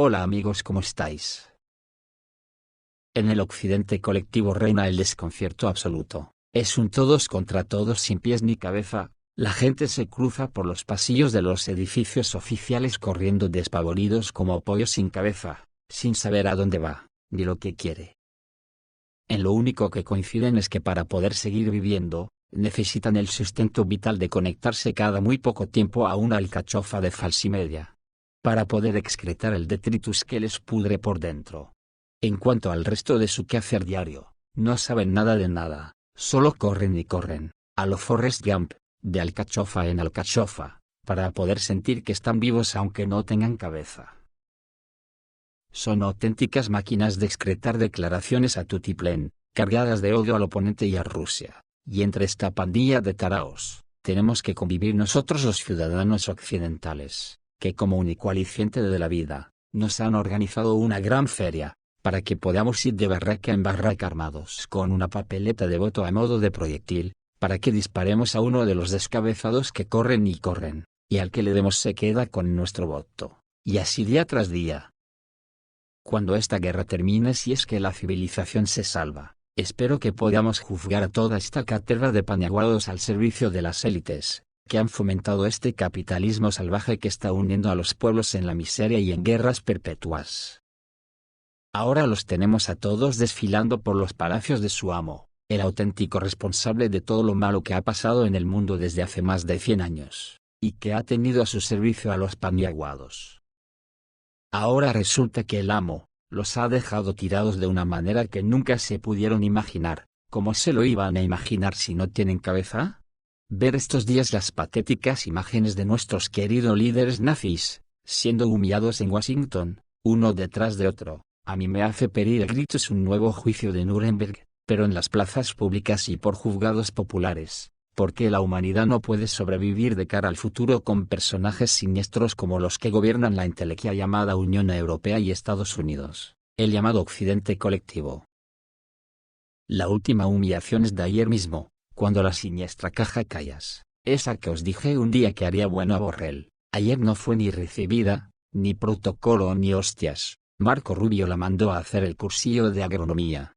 Hola amigos, ¿cómo estáis? En el occidente colectivo reina el desconcierto absoluto. Es un todos contra todos sin pies ni cabeza. La gente se cruza por los pasillos de los edificios oficiales corriendo despavoridos como pollos sin cabeza, sin saber a dónde va, ni lo que quiere. En lo único que coinciden es que para poder seguir viviendo, necesitan el sustento vital de conectarse cada muy poco tiempo a una alcachofa de falsimedia, para poder excretar el detritus que les pudre por dentro. En cuanto al resto de su quehacer diario, no saben nada de nada, solo corren y corren, a lo Forrest Gump, de alcachofa en alcachofa, para poder sentir que están vivos aunque no tengan cabeza. Son auténticas máquinas de excretar declaraciones a tutiplén, cargadas de odio al oponente y a Rusia, y entre esta pandilla de taraos, tenemos que convivir nosotros los ciudadanos occidentales, que como único aliciente de la vida, nos han organizado una gran feria, para que podamos ir de barraca en barraca armados con una papeleta de voto a modo de proyectil, para que disparemos a uno de los descabezados que corren y corren, y al que le demos se queda con nuestro voto, y así día tras día. Cuando esta guerra termine, si es que la civilización se salva, espero que podamos juzgar a toda esta cátedra de paniaguados al servicio de las élites, que han fomentado este capitalismo salvaje que está hundiendo a los pueblos en la miseria y en guerras perpetuas. Ahora los tenemos a todos desfilando por los palacios de su amo, el auténtico responsable de todo lo malo que ha pasado en el mundo desde hace más de 100 años, y que ha tenido a su servicio a los paniaguados. Ahora resulta que el amo los ha dejado tirados de una manera que nunca se pudieron imaginar. ¿Cómo se lo iban a imaginar si no tienen cabeza? Ver estos días las patéticas imágenes de nuestros queridos líderes nazis, siendo humillados en Washington, uno detrás de otro, a mí me hace pedir a gritos un nuevo juicio de Nuremberg, pero en las plazas públicas y por juzgados populares, porque la humanidad no puede sobrevivir de cara al futuro con personajes siniestros como los que gobiernan la entelequia llamada Unión Europea y Estados Unidos, el llamado Occidente colectivo. La última humillación es de ayer mismo, cuando la siniestra Caja Callas, esa que os dije un día que haría bueno a Borrell, ayer no fue ni recibida, ni protocolo ni hostias. Marco Rubio la mandó a hacer el cursillo de agronomía.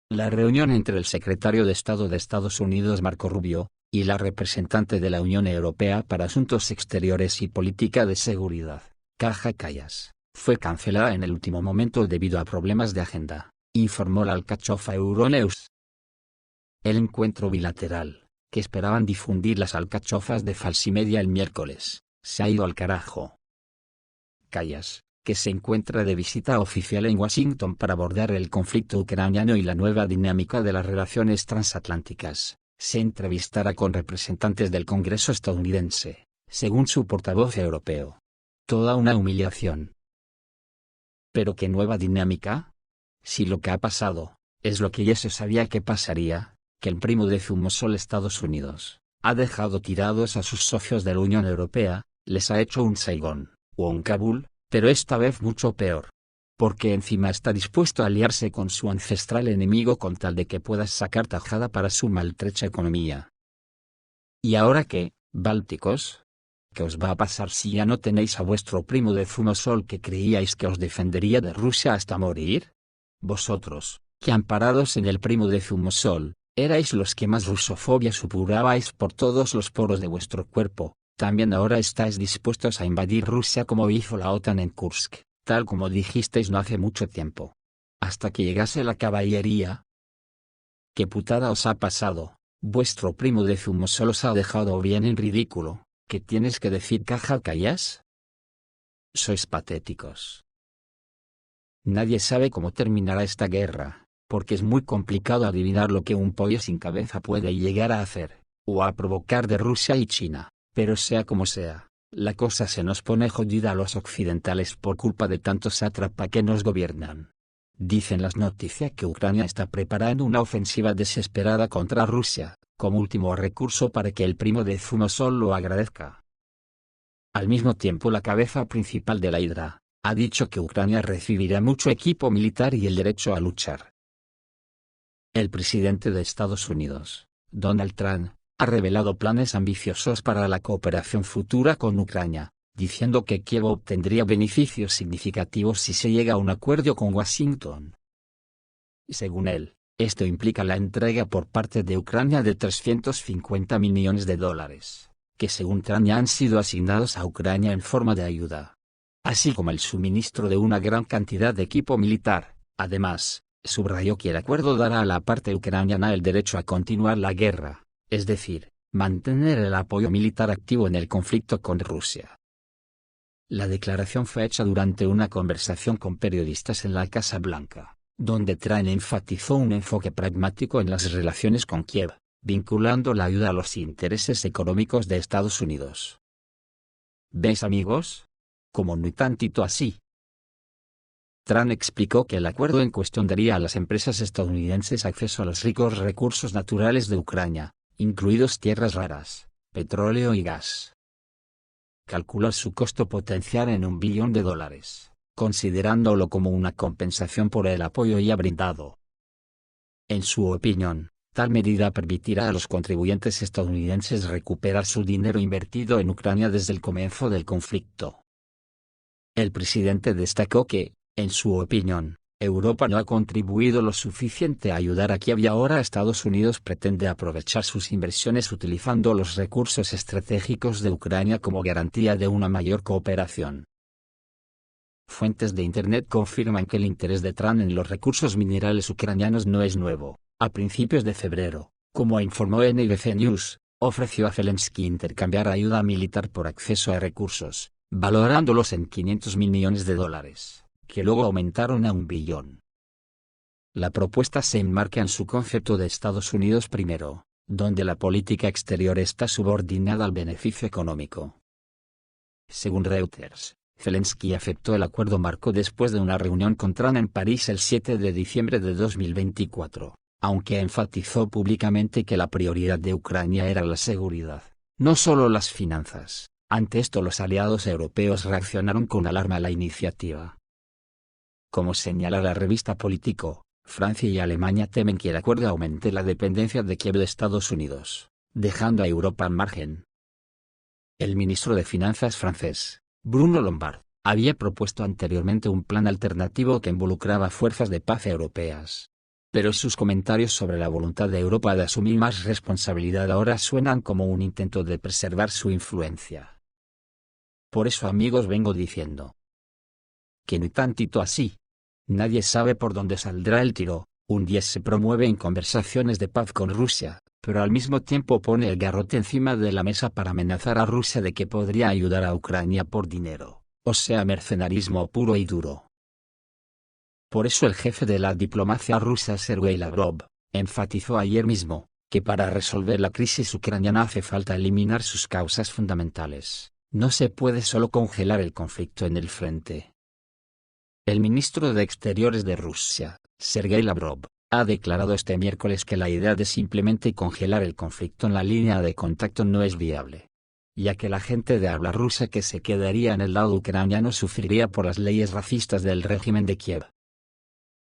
La reunión entre el secretario de Estado de Estados Unidos Marco Rubio, y la representante de la Unión Europea para Asuntos Exteriores y Política de Seguridad, Caja Callas, fue cancelada en el último momento debido a problemas de agenda, informó la alcachofa Euronews. El encuentro bilateral, que esperaban difundir las alcachofas de Falsimedia el miércoles, se ha ido al carajo. Callas, que se encuentra de visita oficial en Washington para abordar el conflicto ucraniano y la nueva dinámica de las relaciones transatlánticas, se entrevistará con representantes del Congreso estadounidense, según su portavoz europeo. Toda una humillación. ¿Pero qué nueva dinámica? Si lo que ha pasado, es lo que ya se sabía que pasaría, que el primo de Zumosol Estados Unidos, ha dejado tirados a sus socios de la Unión Europea, les ha hecho un Saigón, o un Kabul, pero esta vez mucho peor. Porque encima está dispuesto a aliarse con su ancestral enemigo con tal de que pueda sacar tajada para su maltrecha economía. ¿Y ahora qué, bálticos? ¿Qué os va a pasar si ya no tenéis a vuestro primo de Zumosol que creíais que os defendería de Rusia hasta morir? Vosotros, que amparados en el primo de Zumosol, erais los que más rusofobia supurabais por todos los poros de vuestro cuerpo. También ahora estáis dispuestos a invadir Rusia como hizo la OTAN en Kursk, tal como dijisteis no hace mucho tiempo. Hasta que llegase la caballería. ¿Qué putada os ha pasado? Vuestro primo de Zumosol os ha dejado bien en ridículo. ¿Qué tienes que decir, Caja Callas? Sois patéticos. Nadie sabe cómo terminará esta guerra, porque es muy complicado adivinar lo que un pollo sin cabeza puede llegar a hacer, o a provocar de Rusia y China. Pero sea como sea, la cosa se nos pone jodida a los occidentales por culpa de tantos sátrapas que nos gobiernan. Dicen las noticias que Ucrania está preparando una ofensiva desesperada contra Rusia, como último recurso para que el primo de Zumosol lo agradezca. Al mismo tiempo, la cabeza principal de la Hidra ha dicho que Ucrania recibirá mucho equipo militar y el derecho a luchar. El presidente de Estados Unidos, Donald Trump, ha revelado planes ambiciosos para la cooperación futura con Ucrania, diciendo que Kiev obtendría beneficios significativos si se llega a un acuerdo con Washington. Según él, esto implica la entrega por parte de Ucrania de 350 millones de dólares, que según Ucrania han sido asignados a Ucrania en forma de ayuda, así como el suministro de una gran cantidad de equipo militar. Además, subrayó que el acuerdo dará a la parte ucraniana el derecho a continuar la guerra, es decir, mantener el apoyo militar activo en el conflicto con Rusia. La declaración fue hecha durante una conversación con periodistas en la Casa Blanca, donde Trump enfatizó un enfoque pragmático en las relaciones con Kiev, vinculando la ayuda a los intereses económicos de Estados Unidos. ¿Ves, amigos? Como no tantito así. Trump explicó que el acuerdo en cuestión daría a las empresas estadounidenses acceso a los ricos recursos naturales de Ucrania, incluidos tierras raras, petróleo y gas. Calculó su costo potencial en $1 billón, considerándolo como una compensación por el apoyo ya brindado. En su opinión, tal medida permitirá a los contribuyentes estadounidenses recuperar su dinero invertido en Ucrania desde el comienzo del conflicto. El presidente destacó que, en su opinión, Europa no ha contribuido lo suficiente a ayudar a Kiev y ahora Estados Unidos pretende aprovechar sus inversiones utilizando los recursos estratégicos de Ucrania como garantía de una mayor cooperación. Fuentes de Internet confirman que el interés de Trump en los recursos minerales ucranianos no es nuevo. A principios de febrero, como informó NBC News, ofreció a Zelensky intercambiar ayuda militar por acceso a recursos, valorándolos en $500 millones, que luego aumentaron a $1 billón. La propuesta se enmarca en su concepto de Estados Unidos primero, donde la política exterior está subordinada al beneficio económico. Según Reuters, Zelensky aceptó el acuerdo marco después de una reunión con Trump en París el 7 de diciembre de 2024, aunque enfatizó públicamente que la prioridad de Ucrania era la seguridad, no solo las finanzas. Ante esto los aliados europeos reaccionaron con alarma a la iniciativa. Como señala la revista Politico, Francia y Alemania temen que el acuerdo aumente la dependencia de Kiev de Estados Unidos, dejando a Europa al margen. El ministro de Finanzas francés, Bruno Lombard, había propuesto anteriormente un plan alternativo que involucraba fuerzas de paz europeas. Pero sus comentarios sobre la voluntad de Europa de asumir más responsabilidad ahora suenan como un intento de preservar su influencia. Por eso, amigos, vengo diciendo que no tantito así. Nadie sabe por dónde saldrá el tiro. Un día se promueve en conversaciones de paz con Rusia, pero al mismo tiempo pone el garrote encima de la mesa para amenazar a Rusia de que podría ayudar a Ucrania por dinero, o sea, mercenarismo puro y duro. Por eso el jefe de la diplomacia rusa, Sergei Lavrov, enfatizó ayer mismo que para resolver la crisis ucraniana hace falta eliminar sus causas fundamentales. No se puede solo congelar el conflicto en el frente. El ministro de Exteriores de Rusia, Sergei Lavrov, ha declarado este miércoles que la idea de simplemente congelar el conflicto en la línea de contacto no es viable, ya que la gente de habla rusa que se quedaría en el lado ucraniano sufriría por las leyes racistas del régimen de Kiev.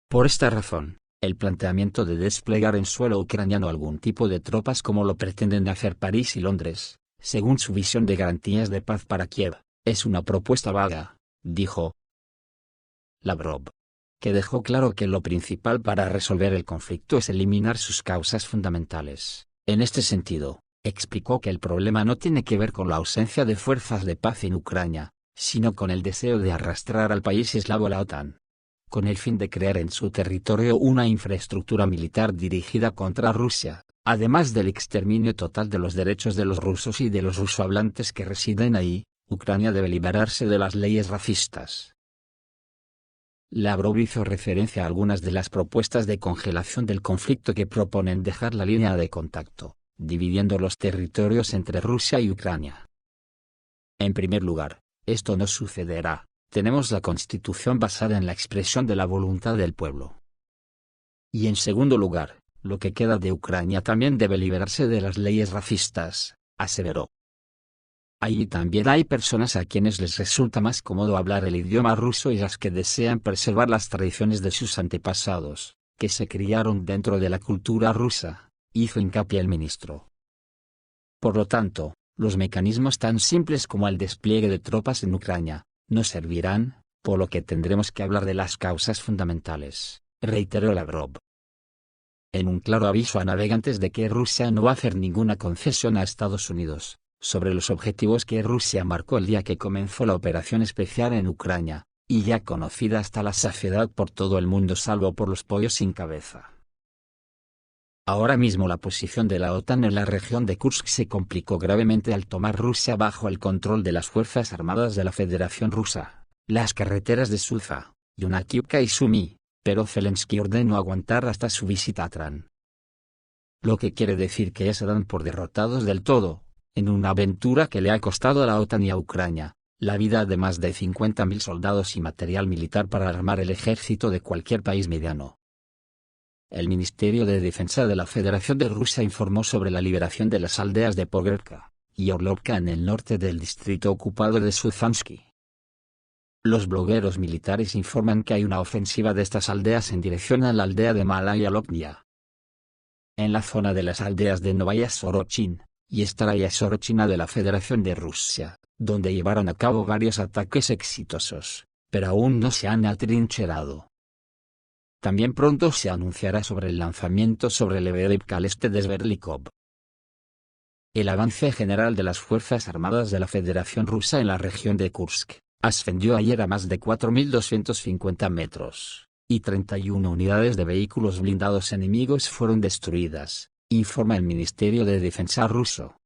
Por esta razón, el planteamiento de desplegar en suelo ucraniano algún tipo de tropas como lo pretenden hacer París y Londres, según su visión de garantías de paz para Kiev, es una propuesta vaga, dijo Lavrov, que dejó claro que lo principal para resolver el conflicto es eliminar sus causas fundamentales. En este sentido, explicó que el problema no tiene que ver con la ausencia de fuerzas de paz en Ucrania, sino con el deseo de arrastrar al país eslavo a la OTAN, con el fin de crear en su territorio una infraestructura militar dirigida contra Rusia, además del exterminio total de los derechos de los rusos y de los rusohablantes que residen ahí. Ucrania debe liberarse de las leyes racistas. Lavrov hizo referencia a algunas de las propuestas de congelación del conflicto que proponen dejar la línea de contacto, dividiendo los territorios entre Rusia y Ucrania. En primer lugar, esto no sucederá. Tenemos la Constitución basada en la expresión de la voluntad del pueblo. Y en segundo lugar, lo que queda de Ucrania también debe liberarse de las leyes racistas, aseveró. Allí también hay personas a quienes les resulta más cómodo hablar el idioma ruso y las que desean preservar las tradiciones de sus antepasados, que se criaron dentro de la cultura rusa, hizo hincapié el ministro. Por lo tanto, Los mecanismos tan simples como el despliegue de tropas en Ucrania no servirán, por lo que tendremos que hablar de las causas fundamentales, reiteró Lavrov. En un claro aviso a navegantes de que Rusia no va a hacer ninguna concesión a Estados Unidos, sobre los objetivos que Rusia marcó el día que comenzó la operación especial en Ucrania, y ya conocida hasta la saciedad por todo el mundo salvo por los pollos sin cabeza. Ahora mismo la posición de la OTAN en la región de Kursk se complicó gravemente al tomar Rusia bajo el control de las Fuerzas Armadas de la Federación Rusa. Las carreteras de Suza, Yunakivka y Sumy, pero Zelensky ordenó aguantar hasta su visita a Tran. Lo que quiere decir que ya se dan por derrotados del todo, en una aventura que le ha costado a la OTAN y a Ucrania la vida de más de 50.000 soldados y material militar para armar el ejército de cualquier país mediano. El Ministerio de Defensa de la Federación de Rusia informó sobre la liberación de las aldeas de Pogrevka y Orlovka en el norte del distrito ocupado de Suzansky. Los blogueros militares informan que hay una ofensiva de estas aldeas en dirección a la aldea de Malaya Loknia. En la zona de las aldeas de Novaya Sorochin y Staraya Sorochina de la Federación de Rusia, donde llevaron a cabo varios ataques exitosos, pero aún no se han atrincherado. También pronto se anunciará sobre el lanzamiento sobre Levedivka al este de Sverlikov. El avance general de las Fuerzas Armadas de la Federación Rusa en la región de Kursk ascendió ayer a más de 4.250 metros, y 31 unidades de vehículos blindados enemigos fueron destruidas, informa el Ministerio de Defensa ruso.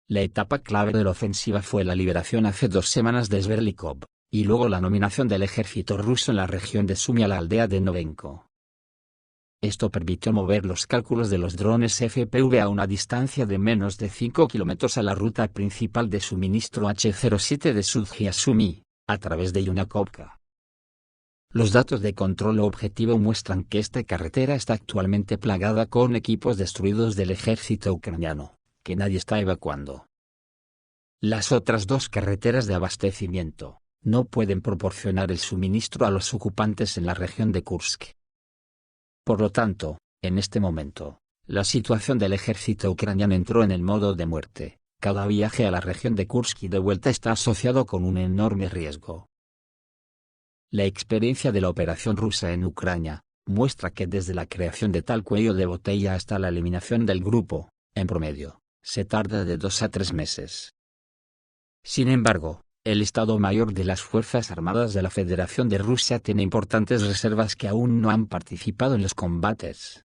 La etapa clave de la ofensiva fue la liberación hace 2 semanas de Sverlikov, y luego la nominación del ejército ruso en la región de Sumy a la aldea de Novenko. Esto permitió mover los cálculos de los drones FPV a una distancia de menos de 5 kilómetros a la ruta principal de suministro H-07 de Sudzhia Sumy, a través de Yunakovka. Los datos de control objetivo muestran que esta carretera está actualmente plagada con equipos destruidos del ejército ucraniano, que nadie está evacuando. Las otras 2 carreteras de abastecimiento no pueden proporcionar el suministro a los ocupantes en la región de Kursk. Por lo tanto, en este momento, la situación del ejército ucraniano entró en el modo de muerte. Cada viaje a la región de Kursk y de vuelta está asociado con un enorme riesgo. La experiencia de la operación rusa en Ucrania muestra que desde la creación de tal cuello de botella hasta la eliminación del grupo, en promedio, se tarda de 2 a 3 meses. Sin embargo, el Estado Mayor de las Fuerzas Armadas de la Federación de Rusia tiene importantes reservas que aún no han participado en los combates.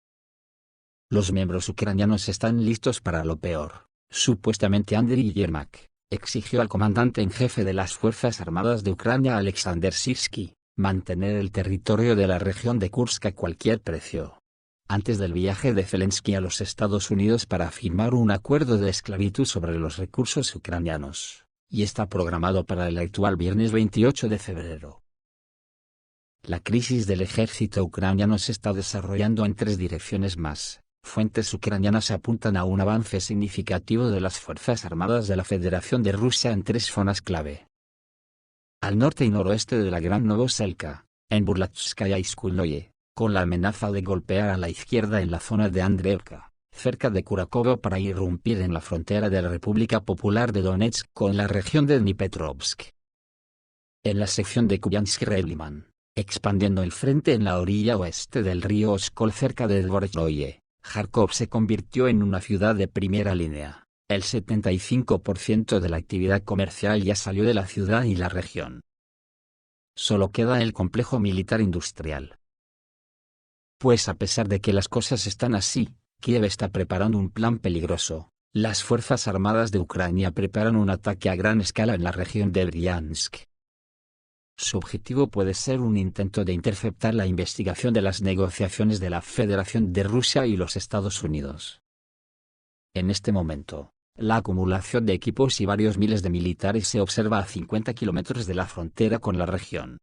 Los miembros ucranianos están listos para lo peor, supuestamente Andriy Yermak exigió al comandante en jefe de las Fuerzas Armadas de Ucrania Alexander Sirsky mantener el territorio de la región de Kursk a cualquier precio. Antes del viaje de Zelensky a los Estados Unidos para firmar un acuerdo de esclavitud sobre los recursos ucranianos, y está programado para el actual viernes 28 de febrero. La crisis del ejército ucraniano se está desarrollando en 3 direcciones más. Fuentes ucranianas apuntan a un avance significativo de las Fuerzas Armadas de la Federación de Rusia en 3 zonas clave. Al norte y noroeste de la Gran Novoselka, en Burlatskaya y Skulnoye, con la amenaza de golpear a la izquierda en la zona de Andreevka, cerca de Kurakovo para irrumpir en la frontera de la República Popular de Donetsk con la región de Dnipropetrovsk. En la sección de Kupiansk-Reliman, expandiendo el frente en la orilla oeste del río Oskol cerca de Dvorchnoye, Kharkov se convirtió en una ciudad de primera línea. El 75% de la actividad comercial ya salió de la ciudad y la región. Solo queda el complejo militar industrial. Pues a pesar de que las cosas están así, Kiev está preparando un plan peligroso. Las Fuerzas Armadas de Ucrania preparan un ataque a gran escala en la región de Bryansk. Su objetivo puede ser un intento de interceptar la investigación de las negociaciones de la Federación de Rusia y los Estados Unidos. En este momento, la acumulación de equipos y varios miles de militares se observa a 50 kilómetros de la frontera con la región.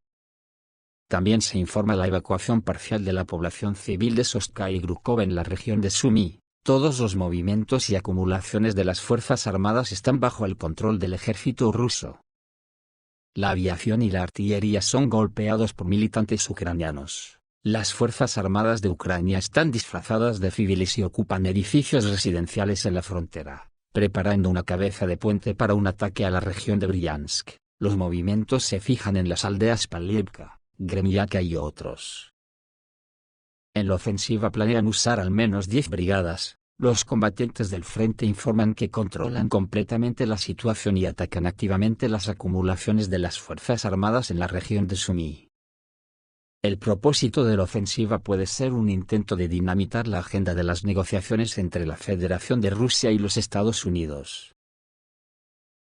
También se informa la evacuación parcial de la población civil de Sostka y Grukov en la región de Sumy. Todos los movimientos y acumulaciones de las Fuerzas Armadas están bajo el control del ejército ruso. La aviación y la artillería son golpeados por militantes ucranianos. Las Fuerzas Armadas de Ucrania están disfrazadas de civiles y ocupan edificios residenciales en la frontera, preparando una cabeza de puente para un ataque a la región de Briansk. Los movimientos se fijan en las aldeas Palivka, Gremiaka y otros. En la ofensiva planean usar al menos 10 brigadas. Los combatientes del frente informan que controlan completamente la situación y atacan activamente las acumulaciones de las Fuerzas Armadas en la región de Sumy. El propósito de la ofensiva puede ser un intento de dinamitar la agenda de las negociaciones entre la Federación de Rusia y los Estados Unidos.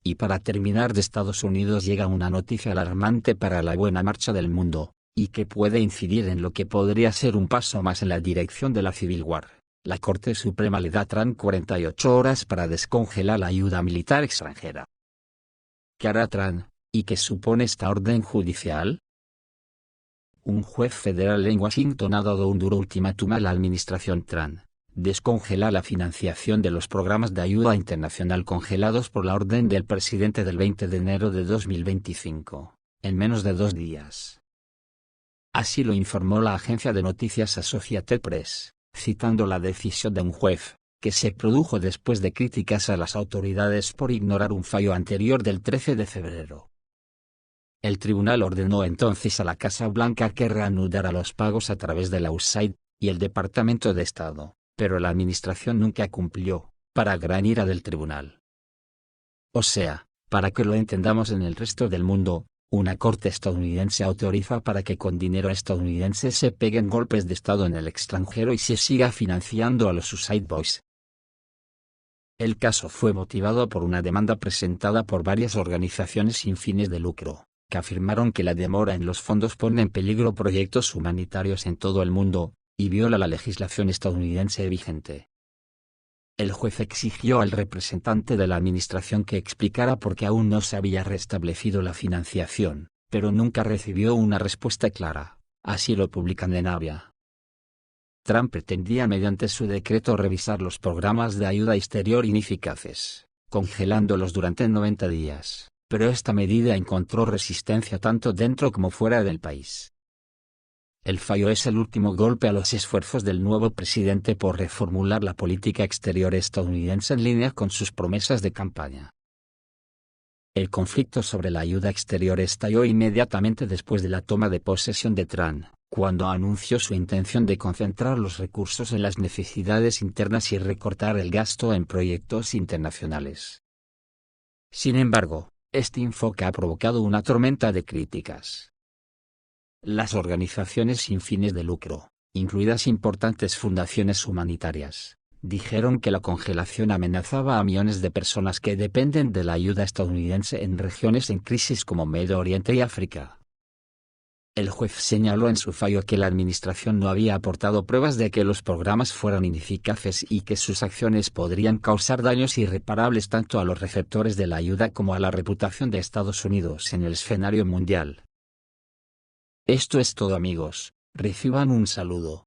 Y para terminar, de Estados Unidos llega una noticia alarmante para la buena marcha del mundo, y que puede incidir en lo que podría ser un paso más en la dirección de la Civil War. La Corte Suprema le da a Trump 48 horas para descongelar la ayuda militar extranjera. ¿Qué hará Trump, y qué supone esta orden judicial? Un juez federal en Washington ha dado un duro ultimátum a la administración Trump: descongelar la financiación de los programas de ayuda internacional congelados por la orden del presidente del 20 de enero de 2025, en menos de 2 días. Así lo informó la agencia de noticias Associated Press, citando la decisión de un juez, que se produjo después de críticas a las autoridades por ignorar un fallo anterior del 13 de febrero. El tribunal ordenó entonces a la Casa Blanca que reanudara los pagos a través de la USAID y el Departamento de Estado, pero la administración nunca cumplió, para gran ira del tribunal. O sea, para que lo entendamos en el resto del mundo, una corte estadounidense autoriza para que con dinero estadounidense se peguen golpes de Estado en el extranjero y se siga financiando a los USAID Boys. El caso fue motivado por una demanda presentada por varias organizaciones sin fines de lucro, que afirmaron que la demora en los fondos pone en peligro proyectos humanitarios en todo el mundo, y viola la legislación estadounidense vigente. El juez exigió al representante de la administración que explicara por qué aún no se había restablecido la financiación, pero nunca recibió una respuesta clara. Así lo publican en Avia. Trump pretendía mediante su decreto revisar los programas de ayuda exterior ineficaces, congelándolos durante 90 días, pero esta medida encontró resistencia tanto dentro como fuera del país. El fallo es el último golpe a los esfuerzos del nuevo presidente por reformular la política exterior estadounidense en línea con sus promesas de campaña. El conflicto sobre la ayuda exterior estalló inmediatamente después de la toma de posesión de Trump, cuando anunció su intención de concentrar los recursos en las necesidades internas y recortar el gasto en proyectos internacionales. Sin embargo, este enfoque ha provocado una tormenta de críticas. Las organizaciones sin fines de lucro, incluidas importantes fundaciones humanitarias, dijeron que la congelación amenazaba a millones de personas que dependen de la ayuda estadounidense en regiones en crisis como Medio Oriente y África. El juez señaló en su fallo que la administración no había aportado pruebas de que los programas fueran ineficaces y que sus acciones podrían causar daños irreparables tanto a los receptores de la ayuda como a la reputación de Estados Unidos en el escenario mundial. Esto es todo, amigos. Reciban un saludo.